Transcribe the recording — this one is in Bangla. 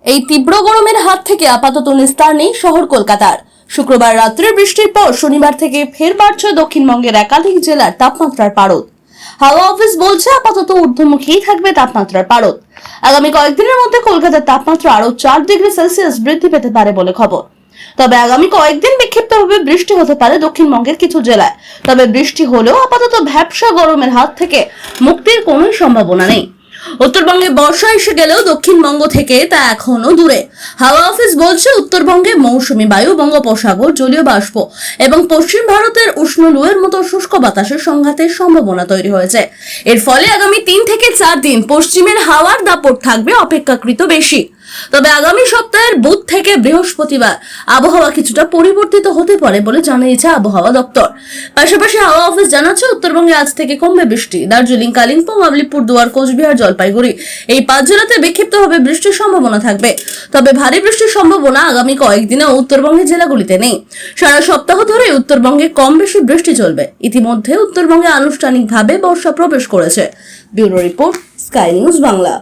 এই তীব্র গরমের হাত থেকে আপাতত নিস্তার নেই শহর কলকাতার। শুক্রবার রাত্রে বৃষ্টির পর শনিবার থেকে ফের বাড়ছে দক্ষিণবঙ্গের একাধিক জেলার তাপমাত্রার পারদ। হাওয়া অফিস বলছে আপাতত ঊর্ধ্বমুখী থাকবে তাপমাত্রার পারদ। আগামী কয়েকদিনের মধ্যে কলকাতার তাপমাত্রা আরো 4 ডিগ্রি সেলসিয়াস বৃদ্ধি পেতে পারে বলে খবর। তবে আগামী কয়েকদিন বিক্ষিপ্তভাবে বৃষ্টি হতে পারে দক্ষিণবঙ্গের কিছু জেলায়। তবে বৃষ্টি হলেও আপাতত ভ্যাপসা গরমের হাত থেকে মুক্তির কোনো সম্ভাবনা নেই। উত্তরবঙ্গে বর্ষা এসে গেলেও দক্ষিণবঙ্গ থেকে তা এখনো দূরে। হাওয়া অফিস বলছে উত্তরবঙ্গে মৌসুমী বায়ু, বঙ্গোপসাগর, জলীয় বাষ্প এবং পশ্চিম ভারতের উষ্ণ লুয়ের মতো শুষ্ক বাতাসের সংঘাতের সম্ভাবনা তৈরি হয়েছে। এর ফলে আগামী 3 থেকে 4 দিন পশ্চিমের হাওয়ার দাপট থাকবে অপেক্ষাকৃত বেশি। তবে আগামী সপ্তাহের বুধ থেকে বৃহস্পতিবার আবহাওয়া কিছুটা পরিবর্তিত হতে পারে বলে জানিয়েছে আবহাওয়া দপ্তর। পাশাপাশি হাওয়া অফিস জানাচ্ছে উত্তরবঙ্গে আজ থেকে কমবে বৃষ্টি। দার্জিলিং, কালিম্পং, আলিপুরদুয়ার, কোচবিহার, জলপাইগুড়ি এই 5 জেলাতে বিক্ষিপ্তভাবে বৃষ্টির সম্ভাবনা থাকবে। তবে ভারী বৃষ্টির সম্ভাবনা আগামী কয়েকদিনে উত্তরবঙ্গের জেলাগুলিতে নেই। সারা সপ্তাহ ধরে উত্তরবঙ্গে কম বেশি বৃষ্টি চলবে। ইতিমধ্যে উত্তরবঙ্গে আনুষ্ঠানিকভাবে বর্ষা প্রবেশ করেছে। Bureau report, sky news Bangla.